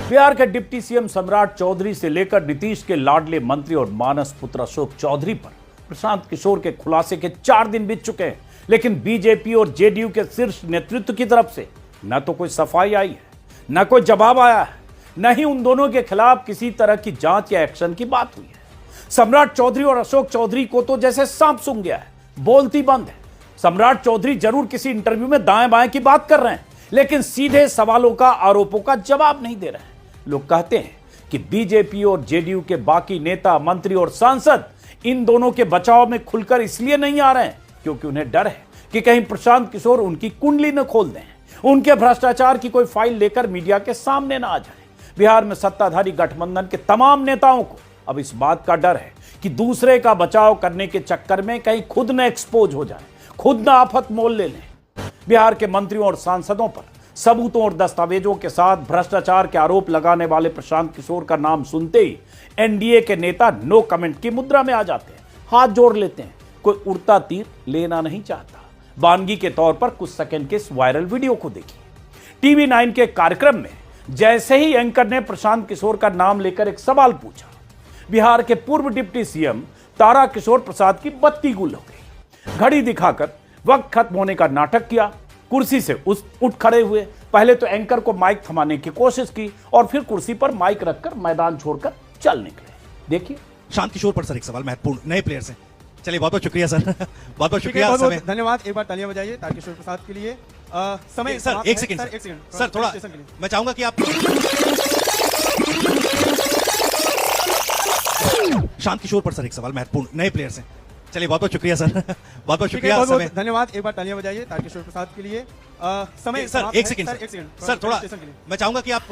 बिहार के deputy CM सम्राट चौधरी से लेकर नीतीश के लाडले मंत्री और मानस पुत्र अशोक चौधरी पर प्रशांत किशोर के खुलासे के 4 दिन बीत चुके हैं, लेकिन बीजेपी और जेडीयू के शीर्ष नेतृत्व की तरफ से न तो कोई सफाई आई है, न कोई जवाब आया है, न ही उन दोनों के खिलाफ किसी तरह की जांच या एक्शन की बात हुई है। सम्राट चौधरी और अशोक चौधरी को तो जैसे सांप सूंघ गया है, बोलती बंद है। सम्राट चौधरी जरूर किसी इंटरव्यू में दाएं बाएं की बात कर रहे हैं, लेकिन सीधे सवालों का, आरोपों का जवाब नहीं दे रहे हैं। लोग कहते हैं कि बीजेपी और जेडीयू के बाकी नेता, मंत्री और सांसद इन दोनों के बचाव में खुलकर इसलिए नहीं आ रहे हैं क्योंकि उन्हें डर है कि कहीं प्रशांत किशोर उनकी कुंडली न खोल दें, उनके भ्रष्टाचार की कोई फाइल लेकर मीडिया के सामने ना आ जाए। बिहार में सत्ताधारी गठबंधन के तमाम नेताओं को अब इस बात का डर है कि दूसरे का बचाव करने के चक्कर में कहीं खुद न एक्सपोज हो जाए, खुद न आफत मोल ले लें। बिहार के मंत्रियों और सांसदों पर सबूतों और दस्तावेजों के साथ भ्रष्टाचार के आरोप लगाने वाले प्रशांत किशोर का नाम सुनते ही एनडीए के नेता नो कमेंट की मुद्रा में आ जाते हैं, हाथ जोड़ लेते हैं। कोई उड़ता तीर लेना नहीं चाहता। वानगी के तौर पर कुछ सेकंड के इस वायरल वीडियो को देखिए। टीवी 9 के कार्यक्रम में जैसे ही एंकर ने प्रशांत किशोर का नाम लेकर एक सवाल पूछा, बिहार के पूर्व डिप्टी सीएम तारा किशोर प्रसाद की बत्ती गुल हो गई। घड़ी दिखाकर वक्त खत्म होने का नाटक किया, कुर्सी से उठ खड़े हुए। पहले तो एंकर को माइक थमाने की कोशिश की और फिर कुर्सी पर माइक रखकर मैदान छोड़कर चल निकले। देखिए शांत किशोर पर सर एक सवाल महत्वपूर्ण, नए प्लेयर्स हैं। चलिए बहुत बहुत शुक्रिया सर, बहुत बहुत शुक्रिया। बहुत बहुत धन्यवाद। एक बार तालियां बजाइए तारकिशोर प्रसाद के लिए। समय सर एक सेकंड सर थोड़ा मैं चाहूंगा कि आप शांत किशोर पर सर एक सवाल महत्वपूर्ण, नए प्लेयर्स हैं। चलिए बहुत बहुत शुक्रिया सर, बहुत बहुत शुक्रिया। बहुत बहुत धन्यवाद। एक बार तालियां बजाइए तारकिशोर प्रसाद के लिए। समय सर एक सेकंड सर थोड़ा मैं चाहूंगा कि आप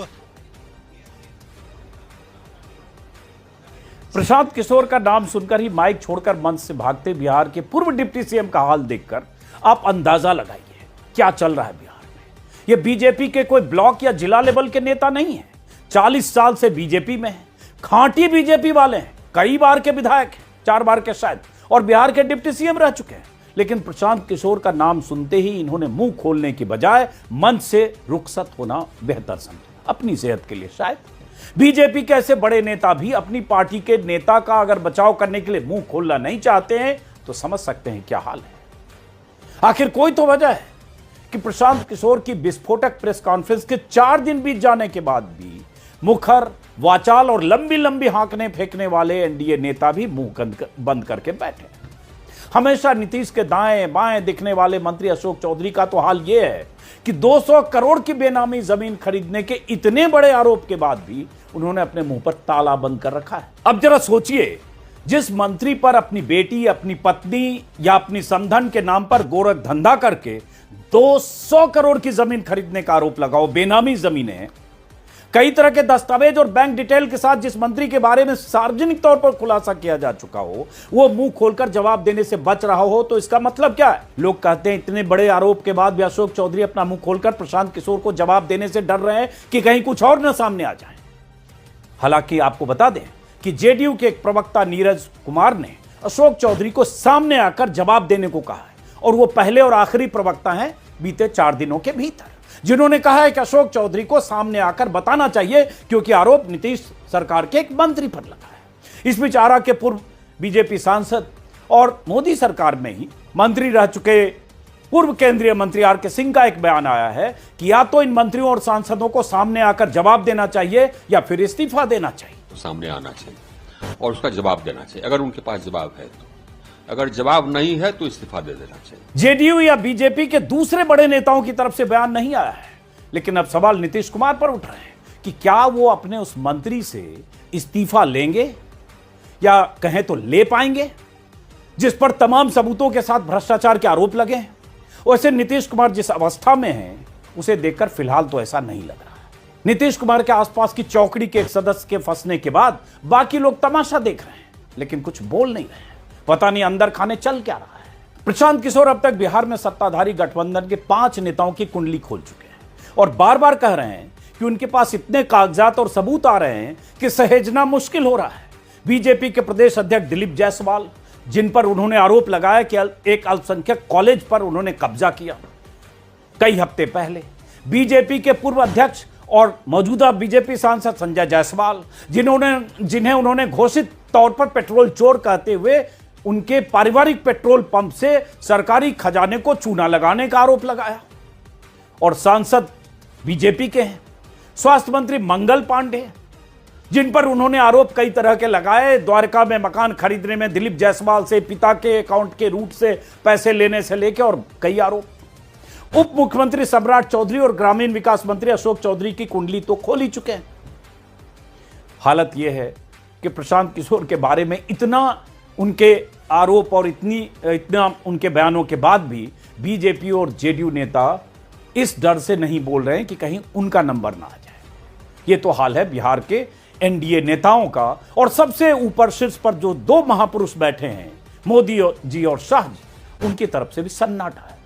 प्रशांत किशोर का नाम सुनकर ही माइक छोड़कर मंच से भागते बिहार के पूर्व डिप्टी सीएम का हाल देखकर आप अंदाजा लगाइए क्या चल रहा है बिहार में। यह बीजेपी के कोई ब्लॉक या जिला लेवल के नेता नहीं है, 40 साल से बीजेपी में है, खांटी बीजेपी वाले हैं, कई बार के विधायक हैं, 4 बार के शायद, और बिहार के डिप्टी सीएम रह चुके हैं। लेकिन प्रशांत किशोर का नाम सुनते ही इन्होंने मुंह खोलने की बजाय मंच से रुखसत होना बेहतर समझा, अपनी सेहत के लिए शायद। बीजेपी के ऐसे बड़े नेता भी अपनी पार्टी के नेता का अगर बचाव करने के लिए मुंह खोलना नहीं चाहते हैं तो समझ सकते हैं क्या हाल है। आखिर कोई तो वजह है कि प्रशांत किशोर की विस्फोटक प्रेस कॉन्फ्रेंस के 4 दिन बीत जाने के बाद भी मुखर, वाचाल और लंबी लंबी हांकने फेंकने वाले एनडीए नेता भी मुंह बंद करके बैठे। हमेशा नीतीश के दाएं बाएं दिखने वाले मंत्री अशोक चौधरी का तो हाल यह है कि 200 करोड़ की बेनामी जमीन खरीदने के इतने बड़े आरोप के बाद भी उन्होंने अपने मुंह पर ताला बंद कर रखा है। अब जरा सोचिए, जिस मंत्री पर अपनी बेटी, अपनी पत्नी या अपनी समधन के नाम पर गोरख धंधा करके 200 करोड़ की जमीन खरीदने का आरोप लगाओ, बेनामी जमीनें, कई तरह के दस्तावेज और बैंक डिटेल के साथ जिस मंत्री के बारे में सार्वजनिक तौर पर खुलासा किया जा चुका हो, वो मुंह खोलकर जवाब देने से बच रहा हो, तो इसका मतलब क्या है? लोग कहते हैं इतने बड़े आरोप के बाद भी अशोक चौधरी अपना मुंह खोलकर प्रशांत किशोर को जवाब देने से डर रहे हैं कि कहीं कुछ और न सामने आ जाए। हालांकि आपको बता दें कि जेडीयू के एक प्रवक्ता नीरज कुमार ने अशोक चौधरी को सामने आकर जवाब देने को कहा है, और वो पहले और आखिरी प्रवक्ता हैं बीते 4 दिनों के भीतर जिन्होंने कहा है कि अशोक चौधरी को सामने आकर बताना चाहिए, क्योंकि आरोप नीतीश सरकार के एक मंत्री पर लगा है। इस बीच आरा के पूर्व बीजेपी सांसद और मोदी सरकार में ही मंत्री रह चुके पूर्व केंद्रीय मंत्री आर के सिंह का एक बयान आया है कि या तो इन मंत्रियों और सांसदों को सामने आकर जवाब देना चाहिए या फिर इस्तीफा देना चाहिए। सामने आना चाहिए और उसका जवाब देना चाहिए, अगर उनके पास जवाब है तो। अगर जवाब नहीं है तो इस्तीफा दे देना चाहिए। जेडीयू या बीजेपी के दूसरे बड़े नेताओं की तरफ से बयान नहीं आया है, लेकिन अब सवाल नीतीश कुमार पर उठ रहे हैं कि क्या वो अपने उस मंत्री से इस्तीफा लेंगे या कहें तो ले पाएंगे, जिस पर तमाम सबूतों के साथ भ्रष्टाचार के आरोप लगे हैं। वैसे नीतीश कुमार जिस अवस्था में हैं उसे देखकर फिलहाल तो ऐसा नहीं लग रहा है। नीतीश कुमार के आसपास की चौकड़ी के एक सदस्य के फंसने के बाद बाकी लोग तमाशा देख रहे हैं, लेकिन कुछ बोल नहीं रहे हैं। पता नहीं अंदर खाने चल क्या रहा है। प्रशांत किशोर अब तक बिहार में सत्ताधारी गठबंधन के 5 नेताओं की कुंडली खोल चुके हैं और बार बार कह रहे हैं कि उनके पास इतने कागजात और सबूत आ रहे हैं कि सहेजना मुश्किल हो रहा है। बीजेपी के प्रदेश अध्यक्ष दिलीप जायसवाल, जिन पर उन्होंने आरोप लगाया कि एक अल्पसंख्यक कॉलेज पर उन्होंने कब्जा किया कई हफ्ते पहले, बीजेपी के पूर्व अध्यक्ष और मौजूदा बीजेपी सांसद संजय जायसवाल, जिन्हें उन्होंने घोषित तौर पर पेट्रोल चोर कहते हुए उनके पारिवारिक पेट्रोल पंप से सरकारी खजाने को चूना लगाने का आरोप लगाया। और सांसद बीजेपी के हैं, स्वास्थ्य मंत्री मंगल पांडे, जिन पर उन्होंने आरोप कई तरह के लगाए, द्वारका में मकान खरीदने में दिलीप जायसवाल से पिता के अकाउंट के रूट से पैसे लेने से लेकर और कई आरोप। उप मुख्यमंत्री सम्राट चौधरी और ग्रामीण विकास मंत्री अशोक चौधरी की कुंडली तो खोल ही चुके हैं। हालत यह है कि प्रशांत किशोर के बारे में इतना उनके आरोप और इतना उनके बयानों के बाद भी बीजेपी और जेडीयू नेता इस डर से नहीं बोल रहे हैं कि कहीं उनका नंबर ना आ जाए। ये तो हाल है बिहार के एनडीए नेताओं का। और सबसे ऊपर शीर्ष पर जो दो महापुरुष बैठे हैं, मोदी जी और शाह जी, उनकी तरफ से भी सन्नाटा है।